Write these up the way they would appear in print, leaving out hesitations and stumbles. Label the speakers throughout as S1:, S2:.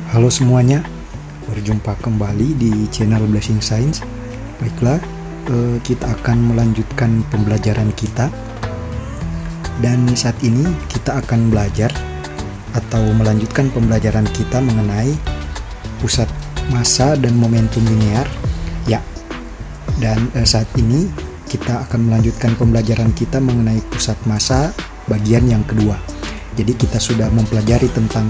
S1: Halo semuanya, berjumpa kembali di channel Blessing Science. Baiklah, kita akan melanjutkan pembelajaran kita. Dan saat ini kita akan belajar atau melanjutkan pembelajaran kita mengenai pusat massa dan momentum linear. Ya, dan saat ini kita akan melanjutkan pembelajaran kita mengenai pusat massa bagian yang kedua. Jadi kita sudah mempelajari tentang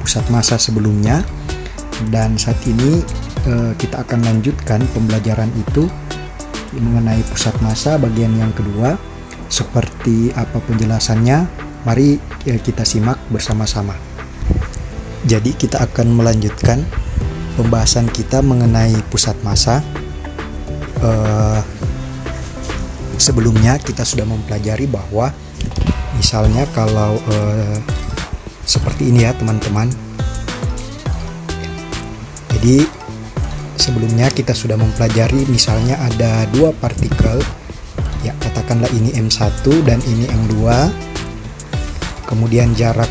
S1: pusat massa sebelumnya, dan saat ini kita akan lanjutkan pembelajaran itu mengenai pusat massa bagian yang kedua. Seperti apa penjelasannya, mari kita simak bersama-sama. Jadi kita akan melanjutkan pembahasan kita mengenai pusat massa. Sebelumnya kita sudah mempelajari bahwa misalnya kalau seperti ini ya teman-teman. Jadi sebelumnya kita sudah mempelajari misalnya ada dua partikel, ya katakanlah ini M1 dan ini M2. Kemudian jarak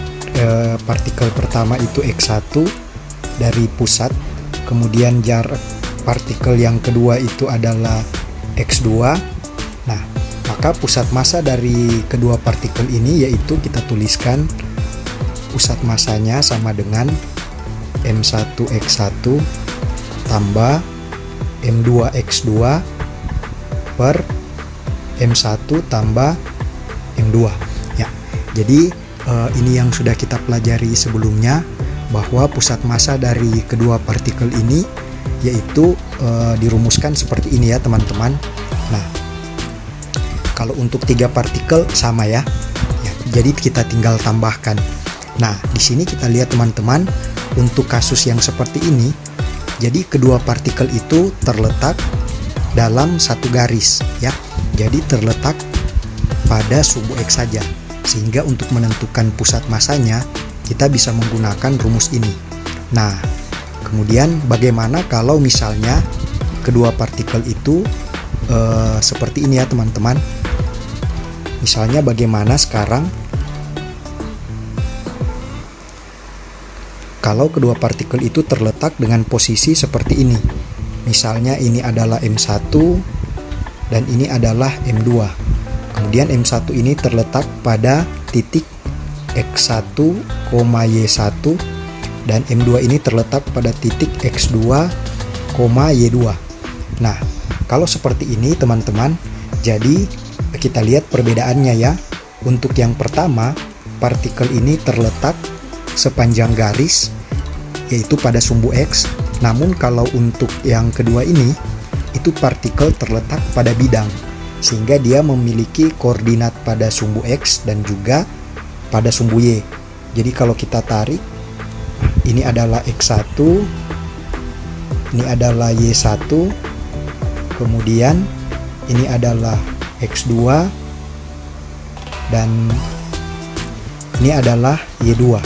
S1: partikel pertama itu X1 dari pusat. Kemudian jarak partikel yang kedua itu adalah X2. Nah, maka pusat massa dari kedua partikel ini yaitu kita tuliskan pusat massanya sama dengan M1X1 tambah M2X2 per M1 tambah M2. Ya, jadi ini yang sudah kita pelajari sebelumnya, bahwa pusat massa dari kedua partikel ini yaitu dirumuskan seperti ini ya teman-teman. Nah, kalau untuk tiga partikel sama ya. Jadi kita tinggal tambahkan. Nah, di sini kita lihat teman-teman, untuk kasus yang seperti ini, jadi kedua partikel itu terletak dalam satu garis ya. Jadi terletak pada sumbu X saja. Sehingga untuk menentukan pusat massanya, kita bisa menggunakan rumus ini. Nah, kemudian bagaimana kalau misalnya kedua partikel itu seperti ini ya teman-teman. Misalnya bagaimana sekarang kalau kedua partikel itu terletak dengan posisi seperti ini. Misalnya ini adalah M1 dan ini adalah M2. Kemudian M1 ini terletak pada titik X1, Y1, dan M2 ini terletak pada titik X2, Y2. Nah, kalau seperti ini teman-teman, jadi kita lihat perbedaannya ya. Untuk yang pertama, partikel ini terletak sepanjang garis yaitu pada sumbu X. Namun kalau untuk yang kedua ini, itu partikel terletak pada bidang, sehingga dia memiliki koordinat pada sumbu X dan juga pada sumbu Y. Jadi kalau kita tarik, ini adalah X1, ini adalah Y1, kemudian ini adalah X2, dan ini adalah Y2.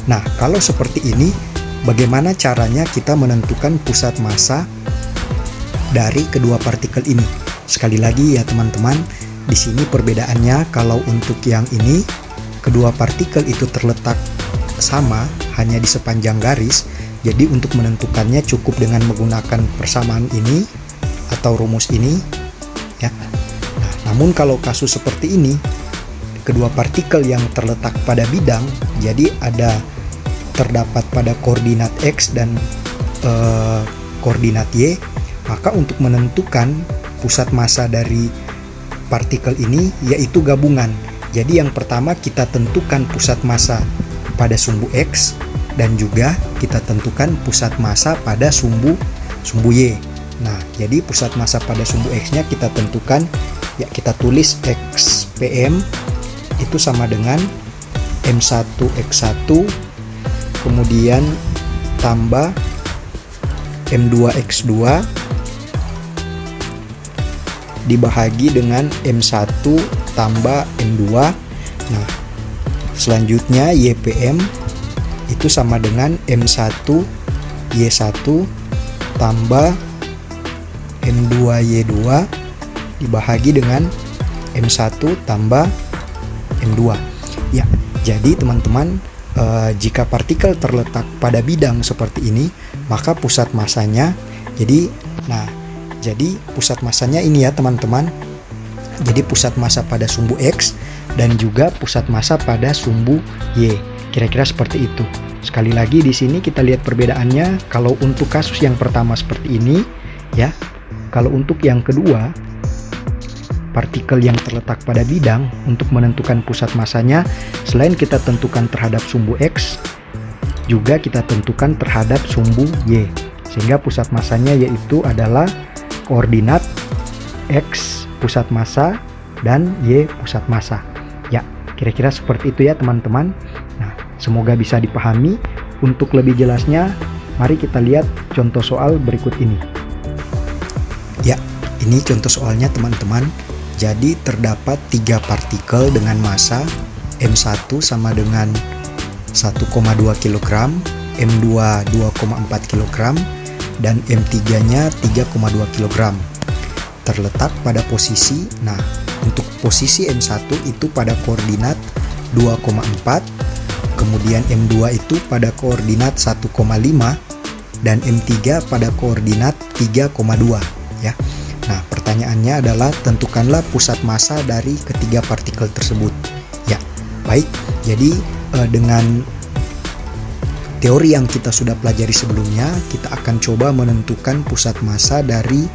S1: Nah, kalau seperti ini, bagaimana caranya kita menentukan pusat massa dari kedua partikel ini? Sekali lagi ya teman-teman, di sini perbedaannya, kalau untuk yang ini, kedua partikel itu terletak sama, hanya di sepanjang garis. Jadi untuk menentukannya cukup dengan menggunakan persamaan ini atau rumus ini ya. Nah, namun kalau kasus seperti ini, kedua partikel yang terletak pada bidang, jadi terdapat pada koordinat X dan koordinat Y, maka untuk menentukan pusat massa dari partikel ini yaitu gabungan. Jadi yang pertama kita tentukan pusat massa pada sumbu X, dan juga kita tentukan pusat massa pada sumbu Y. Nah, jadi pusat massa pada sumbu X-nya kita tentukan, ya kita tulis XPM itu sama dengan M1X1 kemudian tambah M2X2 dibahagi dengan M1 tambah M2. Nah, selanjutnya YPM itu sama dengan M1Y1 tambah M2Y2 dibahagi dengan M1 tambah M2. Ya, jadi teman-teman, jika partikel terletak pada bidang seperti ini, maka pusat massanya jadi pusat massanya ini ya teman-teman. Jadi pusat massa pada sumbu X dan juga pusat massa pada sumbu Y. Kira-kira seperti itu. Sekali lagi di sini kita lihat perbedaannya. Kalau untuk kasus yang pertama seperti ini ya. Kalau untuk yang kedua, partikel yang terletak pada bidang, untuk menentukan pusat massanya, selain kita tentukan terhadap sumbu X, juga kita tentukan terhadap sumbu Y. Sehingga pusat massanya yaitu adalah koordinat X pusat massa dan Y pusat massa. Ya, kira-kira seperti itu ya teman-teman. Nah, semoga bisa dipahami. Untuk lebih jelasnya, mari kita lihat contoh soal berikut ini. Ya, ini contoh soalnya teman-teman. Jadi terdapat 3 partikel dengan massa M1 sama dengan 1,2 kg, M2 2,4 kg, dan M3-nya 3,2 kg. Terletak pada posisi, untuk posisi M1 itu pada koordinat 2,4, kemudian M2 itu pada koordinat 1,5, dan M3 pada koordinat 3,2 ya. Nah, pertanyaannya adalah tentukanlah pusat massa dari ketiga partikel tersebut. Ya, baik. Jadi dengan teori yang kita sudah pelajari sebelumnya, kita akan coba menentukan pusat massa dari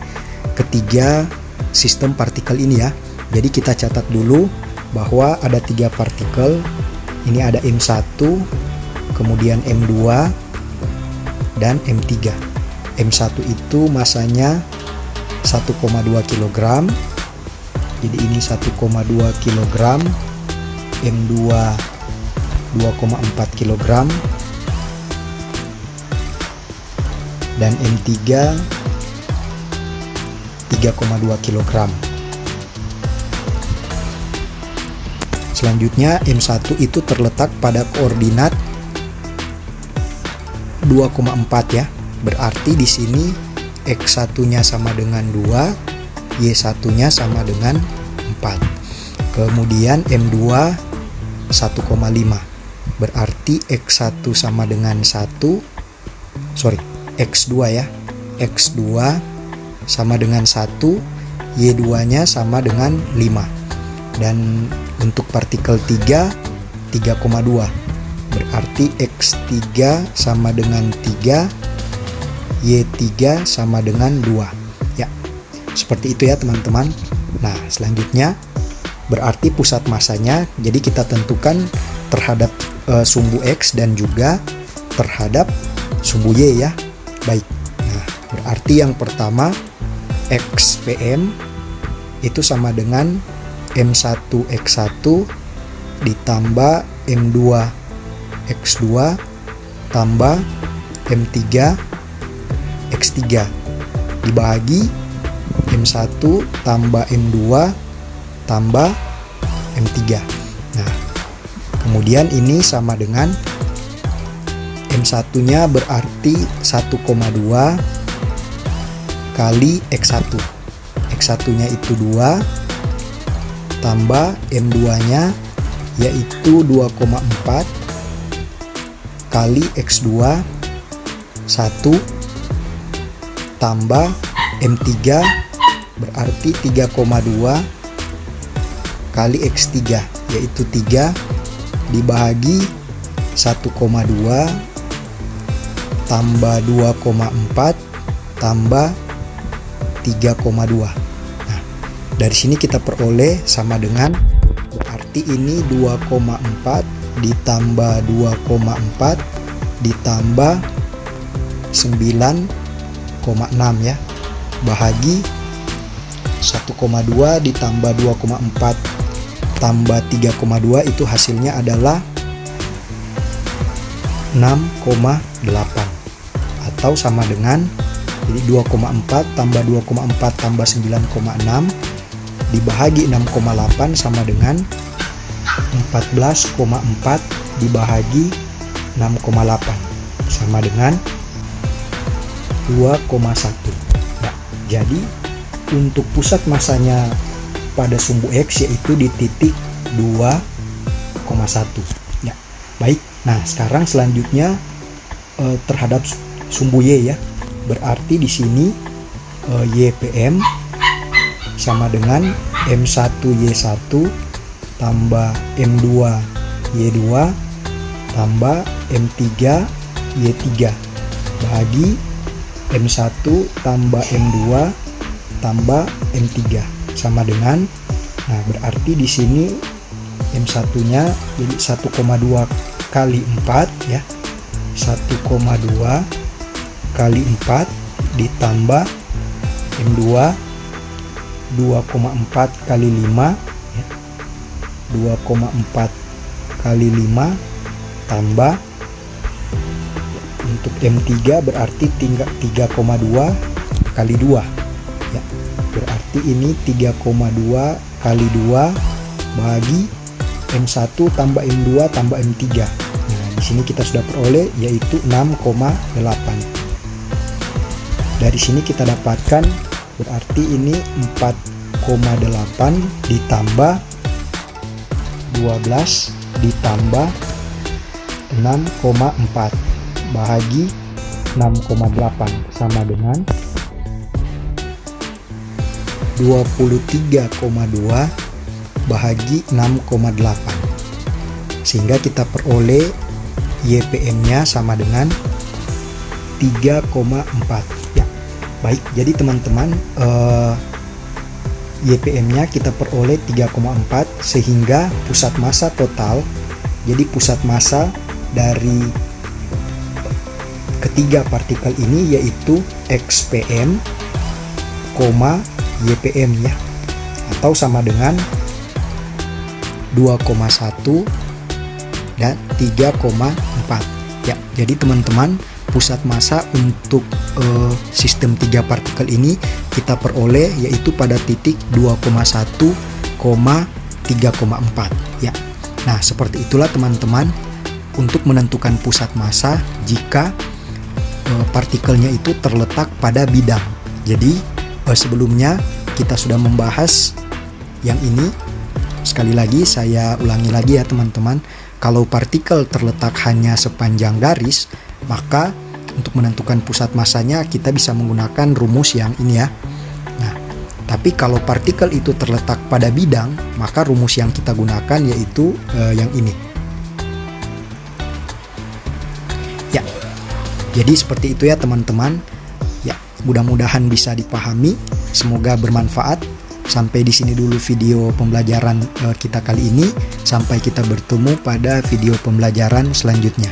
S1: ketiga sistem partikel ini ya. Jadi kita catat dulu bahwa ada 3 partikel. Ini ada M1, kemudian M2, dan M3. M1 itu massanya 1,2 kg. Jadi ini 1,2 kg, M2 2,4 kg, dan M3 3,2 kg. Selanjutnya M1 itu terletak pada koordinat 2,4 ya. Berarti di sini X1-nya sama dengan 2, Y1-nya sama dengan 4. Kemudian M2 1,5. Berarti X1 sama dengan 1. X2 ya. X2 sama dengan 1, Y2-nya sama dengan 5. Dan untuk partikel 3, 3,2. Berarti X3 sama dengan 3, Y3 sama dengan 2. Ya, seperti itu ya teman-teman. Nah, selanjutnya berarti pusat massanya, jadi kita tentukan terhadap sumbu X dan juga terhadap sumbu Y ya. Baik, nah berarti yang pertama XPM itu sama dengan M1X1 ditambah M2X2 tambah M3X3 dibagi M1 tambah M2 tambah M3. Nah, kemudian ini sama dengan M1-nya berarti 1,2 kali X1. X1-nya itu 2 tambah M2-nya yaitu 2,4 kali X2 1 tambah M3 berarti 3,2 kali X3 yaitu 3 dibagi 1,2 tambah 2,4 tambah 3,2. Nah, dari sini kita peroleh sama dengan berarti ini 2,4 ditambah 2,4 ditambah 9,6 ya, bahagi 1,2 ditambah 2,4 tambah 3,2 itu hasilnya adalah 6,8 atau sama dengan, jadi 2,4 tambah 2,4 tambah 9,6 dibahagi 6,8 sama dengan 14,4 dibahagi 6,8 sama dengan 2,1. Nah, jadi untuk pusat massanya pada sumbu X yaitu di titik 2,1. Ya, baik. Nah, sekarang selanjutnya terhadap sumbu Y ya. Berarti di sini YPM sama dengan M1Y1 tambah M2Y2 tambah M3Y3 bagi M1 tambah M2 tambah M3 sama dengan, nah berarti di sini M1-nya jadi 1,2 kali 4 ya. 1,2 kali 4 ditambah M2 2,4 kali 5 ya. 2,4 kali 5 tambah untuk M3 berarti 3,2 kali 2 ya. Berarti ini 3,2 kali 2 bagi M1 tambah M2 tambah M3. Nah, di sini kita sudah peroleh yaitu 6,8. Dari sini kita dapatkan berarti ini 4,8 ditambah 12 ditambah 6,4 bahagi 6,8 sama dengan 23,2 bahagi 6,8, sehingga kita peroleh YPM-nya sama dengan 3,4 ya. Baik, jadi teman-teman YPM-nya kita peroleh 3,4 sehingga pusat massa total, jadi pusat massa dari ketiga partikel ini yaitu XPM, YPM ya, atau sama dengan 2,1 dan 3,4 ya. Jadi teman-teman, pusat massa untuk sistem 3 partikel ini kita peroleh yaitu pada titik 2,1, 3,4 ya. Nah, seperti itulah teman-teman untuk menentukan pusat massa jika partikelnya itu terletak pada bidang. Jadi sebelumnya kita sudah membahas yang ini. Sekali lagi saya ulangi lagi ya teman-teman, kalau partikel terletak hanya sepanjang garis, maka untuk menentukan pusat massanya kita bisa menggunakan rumus yang ini ya. Nah, tapi kalau partikel itu terletak pada bidang, maka rumus yang kita gunakan yaitu yang ini. Ya, jadi seperti itu ya teman-teman. Ya, mudah-mudahan bisa dipahami. Semoga bermanfaat. Sampai di sini dulu video pembelajaran kita kali ini. Sampai kita bertemu pada video pembelajaran selanjutnya.